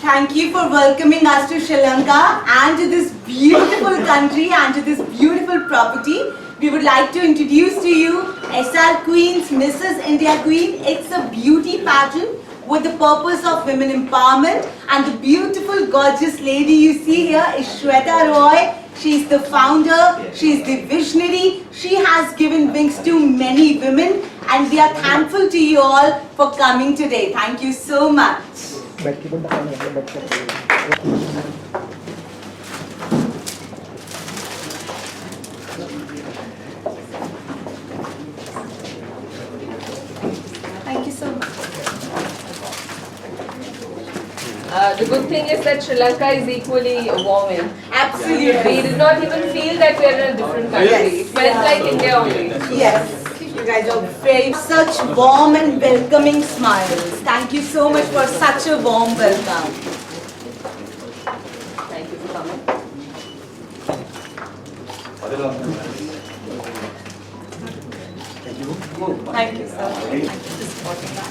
Thank you for welcoming us to Sri Lanka and to this beautiful country and to this beautiful property. We would like to introduce to you SR Queen's Mrs. India Queen. It's a beauty pageant with the purpose of women empowerment, and the beautiful gorgeous lady you see here is Shweta Roy. She's the founder, she's the visionary, she has given wings to many women, and we are thankful to you all for coming today. Thank you so much. Thank you so much. The good thing is that Sri Lanka is equally warming. Absolutely. We did not even feel that we are in a different country. Yes. It felt like India only. Yes, you guys are very such warm and welcoming smiles. Thank you so much for such a warm welcome. Thank you for coming. Thank you, sir. Thank you for supporting us.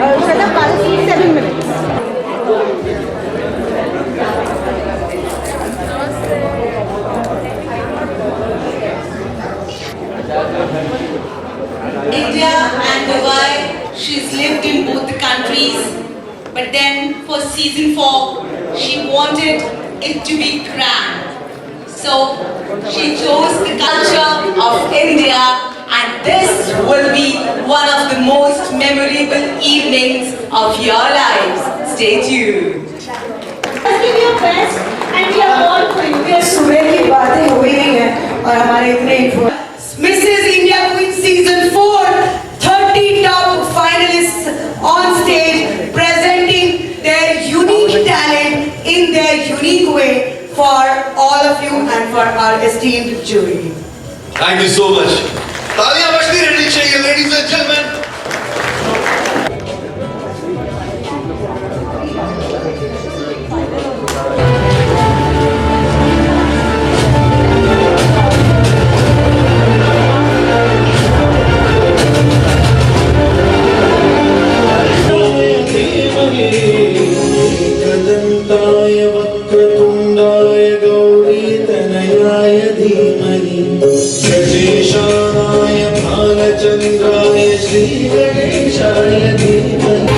Shweta, 7 minutes. India and Dubai, she's lived in both the countries, but then for season 4, she wanted it to be grand. So she chose the culture of India, and this will be one of the most memorable evenings of your lives. Stay tuned. Let's give your best and we are all for you. We are सुबह की बातें हो ही नहीं है और हमारे इतने Mrs. India Queen Season 4, 30 top finalists on stage presenting their unique talent in their unique way for all of you and for our esteemed jury. Thank you so much. तालियां बजती रहनी चाहिए, ladies and gentlemen. Chandrai Shri गणेशाय धीमहि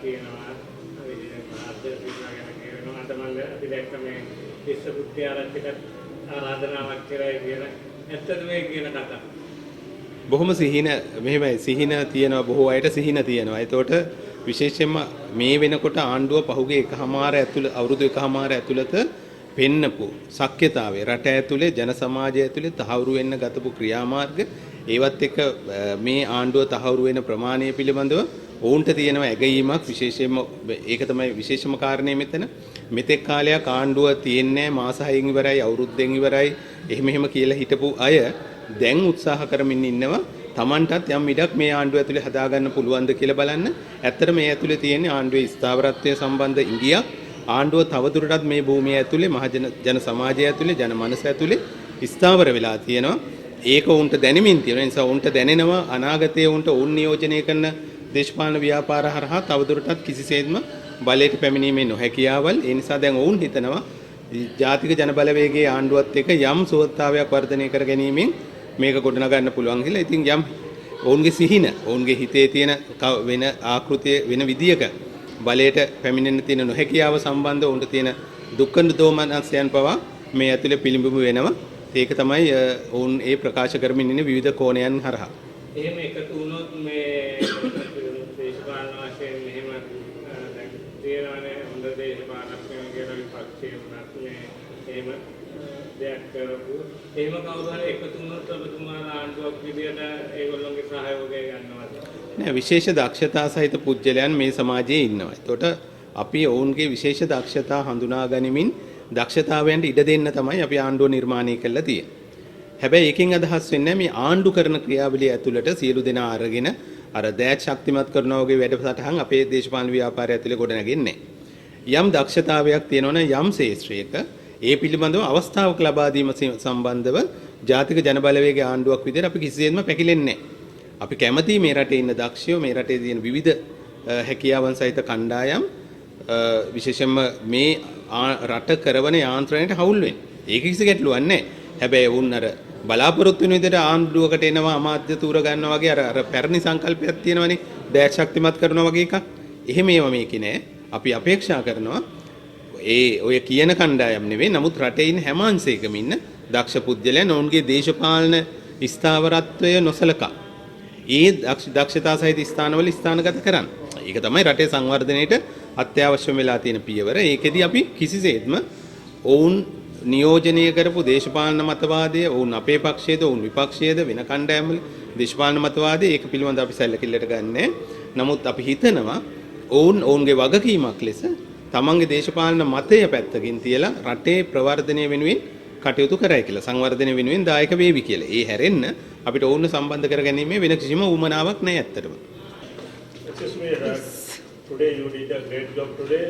තියෙනවා ආදර්ශ විද්‍යාව ගැන කියනවා අද මම අපි දැක්ක මේ විශ්වවිද්‍යාල ආරච්චිට ආරාධනාවක් කරයි කියලා ඇත්තද මේ කියන කතාව බොහොම සිහින මෙහෙමයි සිහින තියෙනවා බොහෝ අයට සිහින තියෙනවා ඒතකොට විශේෂයෙන්ම මේ වෙනකොට ආණ්ඩුව පහුගිය අවුරුදු එකහමාර ඇතුළත පෙන්නපු ශක්්‍යතාවය රට ඇතුලේ ජන සමාජය ඇතුලේ තහවුරු වෙන්න ගතපු ක්‍රියාමාර්ග ඒවත් එක්ක මේ ආණ්ඩුව තහවුරු වෙන ප්‍රමාණය පිළිබඳව ඔවුන්ට තියෙනවා ඇගීමක් විශේෂයෙන්ම ඒක තමයි විශේෂම කාරණේ මෙතෙක් කාලයක් ආණ්ඩුව තියෙන්නේ මාස 6න් ඉවරයි අවුරුද්දෙන් ඉවරයි එහෙම කියලා හිටපු අය දැන් උත්සාහ කරමින් ඉන්නවා Tamanටත් යම් ඉඩක් මේ ආණ්ඩුව ඇතුලේ හදාගන්න පුළුවන්ද කියලා බලන්න. ඇත්තට මේ ඇතුලේ තියෙන ආණ්ඩුවේ ස්ථාවරත්වය සම්බන්ධ ඉඟියක් ආණ්ඩුව තවදුරටත් මේ භූමිය ඇතුලේ ජන සමාජය ඇතුලේ ජන මනස ඇතුලේ ස්ථාවර වෙලා තියෙනවා. ඒක උන්ට දැනෙමින් තියෙන නිසා උන්ට දැනෙනවා අනාගතයේ උන්ට උන් නියෝජනය කරන දේශපාලන ව්‍යාපාර හරහා තවදුරටත් කිසිසේත්ම බලයට පැමිණීමේ නොහැකියාවල් ඒ නිසා දැන් ඔවුන් හිතනවා ජාතික ජන බලවේගයේ ආණ්ඩුවත් එක්ක යම් සුවත්තාවයක් වර්ධනය කර ගැනීමෙන් මේක ගොඩනගා ගන්න පුළුවන් කියලා. ඉතින් යම් ඔවුන්ගේ සිහින ඔවුන්ගේ හිතේ තියෙන වෙන ආකෘතිය වෙන විදියක බලයට පැමිණෙන්න තියෙන නොහැකියාව සම්බන්ධව උන්ට තියෙන දුක්ඛ දෝමනස්යන් පවා මේ ඇතුලේ පිළිඹු වෙනවා. ඒක තමයි ඔවුන් ඒ ප්‍රකාශ කරමින් ඉන්නේ විවිධ කෝණයන් හරහා. එහෙම එකතු වුණොත් මේ දේශපාලන වශයෙන් මෙහෙම දැන් තියෙනවානේ හොඳ දේශපාලනඥයෝ කියලා විපක්ෂයේ වුණත් මේ එහෙම දෙයක් කරපු එහෙම කවුරු හරි එකතු වුණොත් ඔබතුමාලා ආණ්ඩුවක් විදියට ඒගොල්ලෝගේ සහයෝගය ගන්නවද? නෑ විශේෂ දක්ෂතා සහිත පුජ්‍යලයන් මේ සමාජයේ ඉන්නවා. ඒතකොට අපි ඔවුන්ගේ විශේෂ දක්ෂතා හඳුනා ගනිමින් දක්ෂතාවයන්ට ඉඩ දෙන්න තමයි අපි ආණ්ඩුව නිර්මාණය කළා තියෙන්නේ. හැබැයි එකකින් අදහස් වෙන්නේ මේ ආණ්ඩු කරන ක්‍රියාවලිය ඇතුළට සියලු දෙනා අරගෙන අර දෑත් ශක්තිමත් කරනවා වගේ වැඩසටහන් අපේ දේශපාලන ව්‍යාපාරය ඇතුළේ ගොඩනගන්නේ යම් දක්ෂතාවයක් තියෙනවනම් යම් ශේෂ්ත්‍රයක ඒ පිළිබඳව අවස්ථාවක් ලබා දීම සම්බන්ධව ජාතික ජන බලවේගයේ ආණ්ඩුවක් විදිහට අපි කිසිසේත්ම පැකිලෙන්නේ නැහැ. අපි කැමති මේ රටේ ඉන්න දක්ෂයෝ මේ රටේ තියෙන විවිධ හැකියාවන් සහිත කණ්ඩායම් විශේෂයෙන්ම මේ රට කරවන යාන්ත්‍රණයට හවුල් වෙන්නේ. ඒක කිසි ගැටලුවක් නැහැ. හැබැයි වුන් අර බලාපොරොත්තු වෙන විදිහට ආණ්ඩුවකට එනවා අමාත්‍ය තූර ගන්නවා වගේ අර පැරණි සංකල්පයක් තියෙනවනේ දෑත් ශක්තිමත් කරනවා වගේ එකක්. එහෙම ඒවා මේකේ නෑ. අපි අපේක්ෂා කරනවා ඔය කියන කණ්ඩායම් නෙවෙයි නමුත් රටේ ඉන්න හැම අංශයකම ඉන්න දක්ෂ පුද්ගලයන් ඔවුන්ගේ දේශපාලන ස්ථාවරත්වය නොසලකා ඒ දක්ෂතා සහිත ස්ථානවල ස්ථානගත කරන්න. ඒක තමයි රටේ සංවර්ධනයේට අත්‍යවශ්‍ය වෙලා තියෙන පියවර. ඒකෙදි අපි කිසිසේත්ම ඔවුන් නියෝජනය කරපු දේශපාලන මතවාදය ඔවුන් අපේ පක්ෂයේද ඔවුන් විපක්ෂයේද වෙන කණ්ඩායම්වල දේශපාලන මතවාදය ඒක පිළිබඳව අපි සැලකිල්ලට ගන්නෑ. නමුත් අපි හිතනවා ඔවුන්ගේ වගකීමක් ලෙස තමන්ගේ දේශපාලන මතය පැත්තකින් තියලා රටේ ප්‍රවර්ධනය වෙනුවෙන් කටයුතු කරයි කියලා සංවර්ධනය වෙනුවෙන් දායක වේවි කියලා. ඒ හැරෙන්න අපිට ඔවුන්ව සම්බන්ධ කරගැනීමේ වෙන කිසිම උවමනාවක් නැහැ ඇත්තටම. Excuse me, today you did a great job today.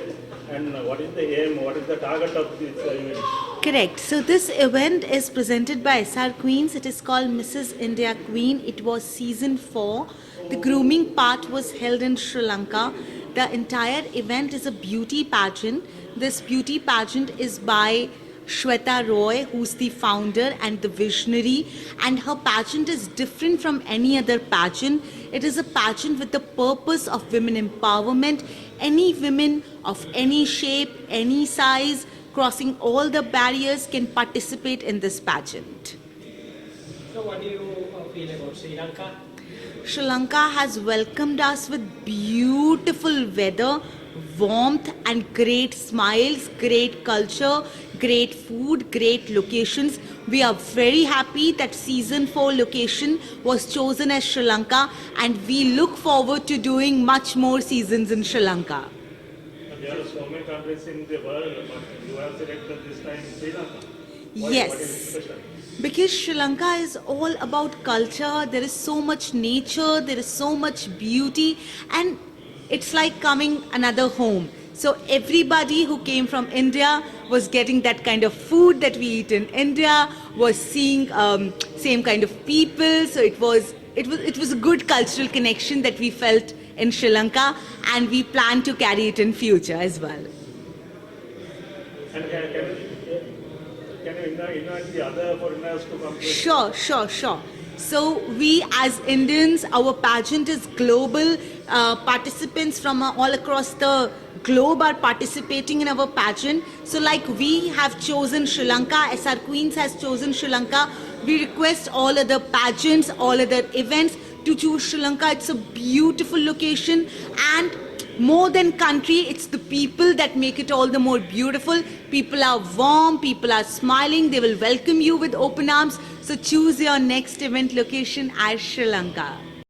And what is the aim, what is the target of this event? Correct. So this event is presented by SR Queens. It is called Mrs. India Queen. It was season 4. The grooming part was held in Sri Lanka. The entire event is a beauty pageant. This beauty pageant is by Shweta Roy, who's the founder and the visionary, and her pageant is different from any other pageant. It is a pageant with the purpose of women empowerment. Any women of any shape, any size, crossing all the barriers can participate in this pageant. So what do you feel about Sri Lanka? Sri Lanka has welcomed us with beautiful weather, warmth and great smiles, great culture, great food, great locations. We are very happy that season 4 location was chosen as Sri Lanka, and we look forward to doing much more seasons in Sri Lanka. There are so many countries in the world, but you have selected this time Sri Lanka. Yes. What is special? Because Sri Lanka is all about culture, there is so much nature, there is so much beauty, and it's like coming another home. So everybody who came from India was getting that kind of food that we eat in India, was seeing same kind of people. So it was a good cultural connection that we felt in Sri Lanka, and we plan to carry it in future as well. And can you invite the other foreigners to come to? Sure. So we as Indians, our pageant is global. Participants from all across the globe are participating in our pageant. So like we have chosen Sri Lanka, SR Queens has chosen Sri Lanka. We request all other pageants, all other events to choose Sri Lanka. It's a beautiful location, and more than country, it's the people that make it all the more beautiful. People are warm, people are smiling, they will welcome you with open arms. So choose your next event location as Sri Lanka.